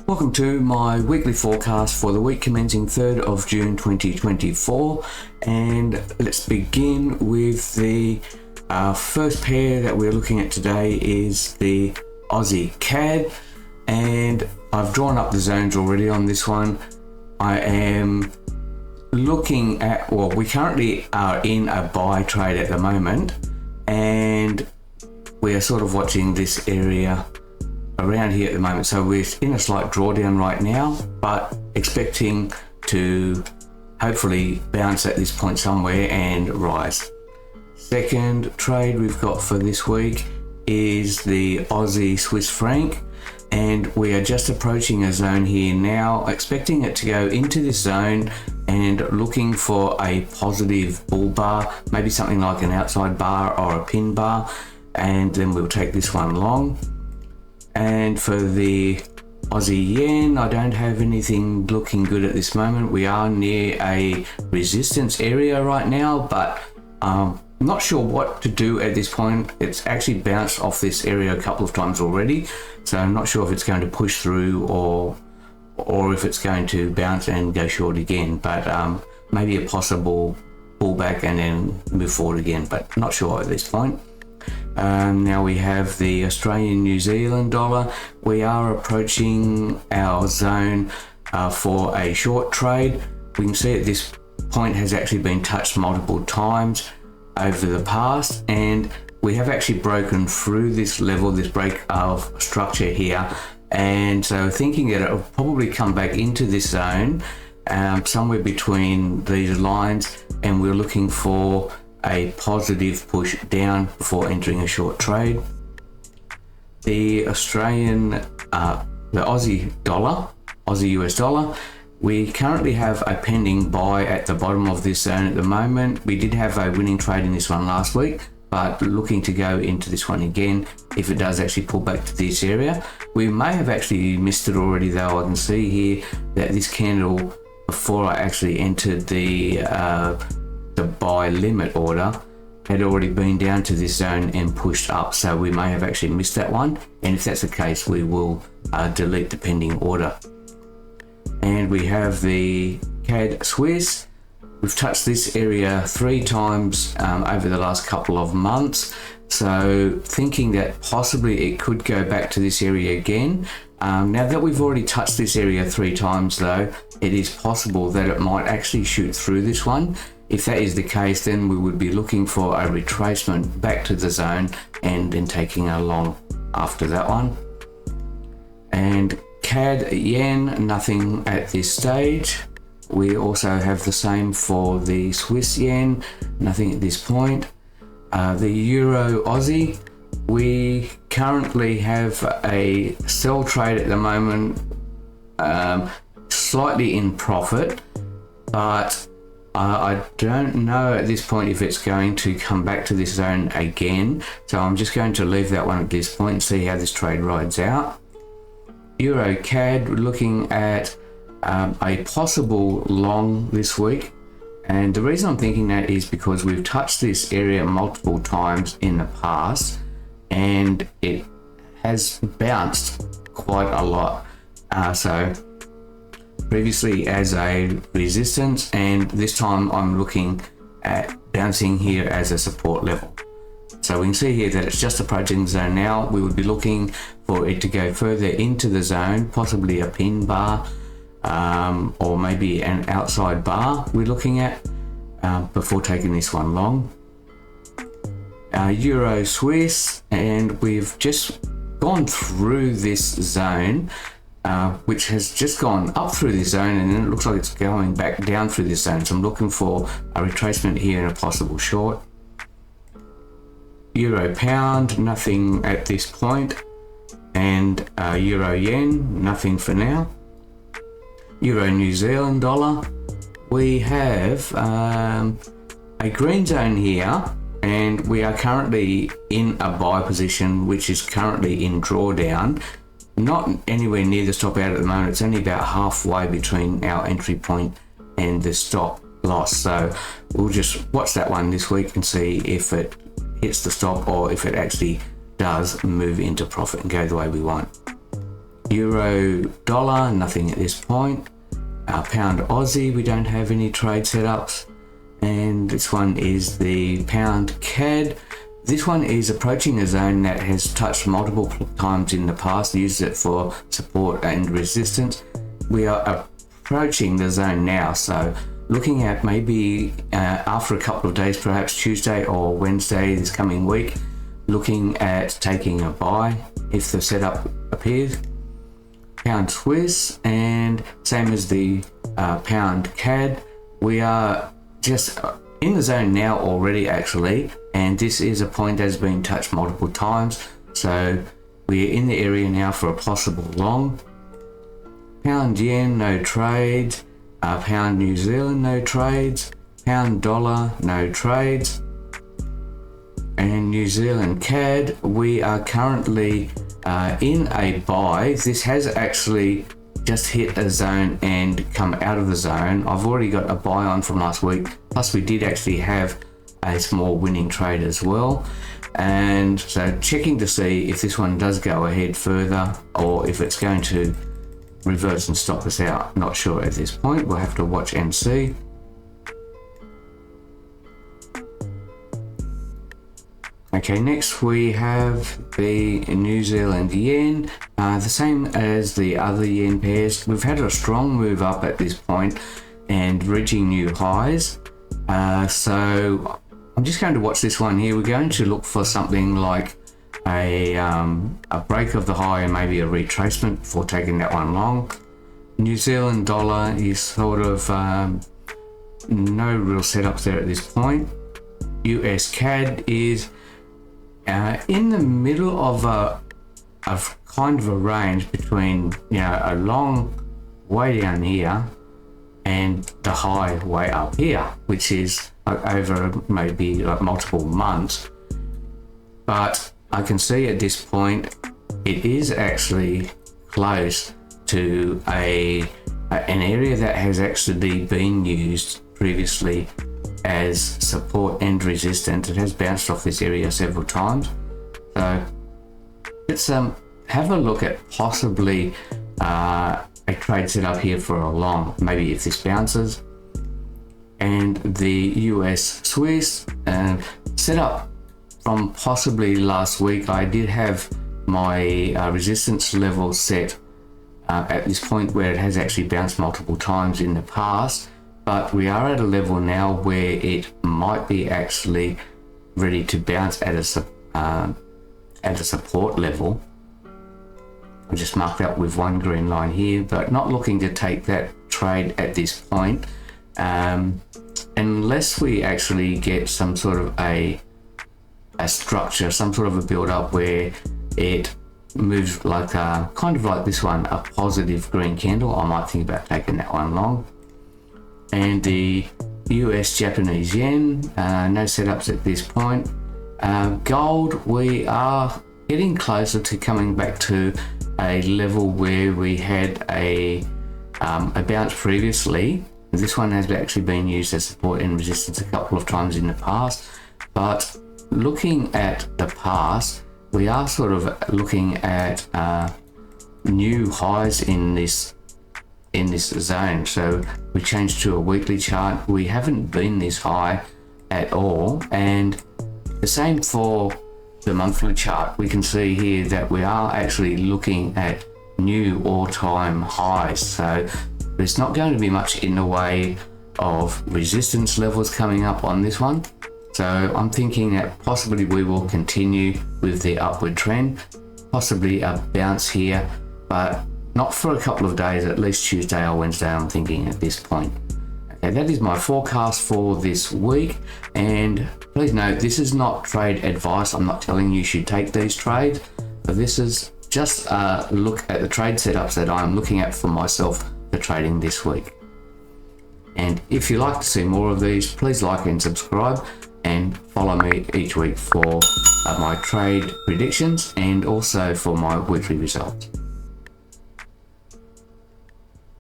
Welcome to my weekly forecast for the week commencing 3rd of June 2024, and let's begin with the first pair that we're looking at today is the Aussie CAD, and I've drawn up the zones already on this one. I am looking at, well, we currently are in a buy trade at the moment, and we are sort of watching this area around here at the moment. So we're in a slight drawdown right now, but expecting to hopefully bounce at this point somewhere and rise. Second trade we've got for this week is the Aussie Swiss franc, and we are just approaching a zone here now, expecting it to go into this zone and looking for a positive bull bar, maybe something like an outside bar or a pin bar, and then we'll take this one long. And for the Aussie yen, I don't have anything looking good at this moment. We are near a resistance area right now, but I'm not sure what to do at this point. It's actually bounced off this area a couple of times already, so I'm not sure if it's going to push through or if it's going to bounce and go short again, but maybe a possible pullback and then move forward again, but not sure at this point. Now we have the Australian New Zealand dollar. We are approaching our zone for a short trade. We can see at this point has actually been touched multiple times over the past, and we have actually broken through this level, this break of structure here, and so thinking that it will probably come back into this zone somewhere between these lines, and we're looking for a positive push down before entering a short trade. The Australian, the Aussie dollar, Aussie US dollar, we currently have a pending buy at the bottom of this zone at the moment. We did have a winning trade in this one last week, but looking to go into this one again if it does actually pull back to this area. We may have actually missed it already though. I can see here that this candle, before I actually entered the buy limit order, had already been down to this zone and pushed up, so we may have actually missed that one, and if that's the case we will delete the pending order. And we have the CAD Swiss. We've touched this area 3 times over the last couple of months, so thinking that possibly it could go back to this area again. Now that we've already touched this area 3 times though, it is possible that it might actually shoot through this one. If that is the case, then we would be looking for a retracement back to the zone and then taking a long after that one. And CAD yen, nothing at this stage. We also have the same for the Swiss yen, nothing at this point. The Euro Aussie, we currently have a sell trade at the moment, slightly in profit, but I don't know at this point if it's going to come back to this zone again, so I'm just going to leave that one at this point and see how this trade rides out. Euro CAD, we're looking at a possible long this week, and the reason I'm thinking that is because we've touched this area multiple times in the past and it has bounced quite a lot, so previously as a resistance, and this time I'm looking at bouncing here as a support level. So we can see here that it's just approaching the zone now. We would be looking for it to go further into the zone, possibly a pin bar or maybe an outside bar we're looking at before taking this one long. Euro Swiss, and we've just gone through this zone, which has just gone up through this zone, and then it looks like it's going back down through this zone. So I'm looking for a retracement here and a possible short. Euro pound, nothing at this point. And Euro yen, nothing for now. Euro New Zealand dollar, we have a green zone here, and we are currently in a buy position which is currently in drawdown. Not anywhere near the stop out at the moment. It's only about halfway between our entry point and the stop loss, so we'll just watch that one this week and see if it hits the stop or if it actually does move into profit and go the way we want. Euro dollar, nothing at this point. Pound Aussie, we don't have any trade setups. And this one is the pound CAD. This one is approaching a zone that has touched multiple times in the past, used it for support and resistance. We are approaching the zone now, so looking at maybe after a couple of days, perhaps Tuesday or Wednesday this coming week, looking at taking a buy if the setup appears. Pound Swiss, and same as the pound CAD, we are just in the zone now already actually, and this is a point that's been touched multiple times, so we're in the area now for a possible long. Pound yen, no trades. Pound New Zealand, no trades. Pound dollar, no trades. And New Zealand CAD, we are currently in a buy. This has actually just hit a zone and come out of the zone. I've already got a buy on from last week, plus we did actually have a small winning trade as well. And so checking to see if this one does go ahead further or if it's going to reverse and stop us out. Not sure at this point, we'll have to watch and see. Okay, next we have the New Zealand yen, the same as the other yen pairs. We've had a strong move up at this point and reaching new highs. So I'm just going to watch this one here. We're going to look for something like a break of the high and maybe a retracement before taking that one long. New Zealand dollar is sort of no real setups there at this point. US CAD is in the middle of a kind of a range between, you know, a long way down here and the high way up here, which is over maybe like multiple months. But I can see at this point it is actually close to an area that has actually been used previously as support and resistance. It has bounced off this area several times. So let's have a look at possibly a trade set up here for a long, maybe if this bounces. And the US Swiss set up from possibly last week. I did have my resistance level set at this point where it has actually bounced multiple times in the past, but we are at a level now where it might be actually ready to bounce at a support level. I just marked that with one green line here, but not looking to take that trade at this point unless we actually get some sort of a structure, some sort of a build up where it moves like kind of like this one, a positive green candle. I might think about taking that one long. And the US Japanese yen, no setups at this point. Gold, we are getting closer to coming back to a level where we had a bounce previously. This one has actually been used as support and resistance a couple of times in the past, but looking at the past, we are sort of looking at new highs in this zone. So we changed to a weekly chart. We haven't been this high at all, and the same for the monthly chart. We can see here that we are actually looking at new all-time highs. So there's not going to be much in the way of resistance levels coming up on this one. So I'm thinking that possibly we will continue with the upward trend, possibly a bounce here, but not for a couple of days, at least Tuesday or Wednesday, I'm thinking at this point. Okay, that is my forecast for this week. And please note, this is not trade advice. I'm not telling you should take these trades, but this is just a look at the trade setups that I'm looking at for myself for trading this week. And if you'd like to see more of these, please like and subscribe, and follow me each week for my trade predictions and also for my weekly results.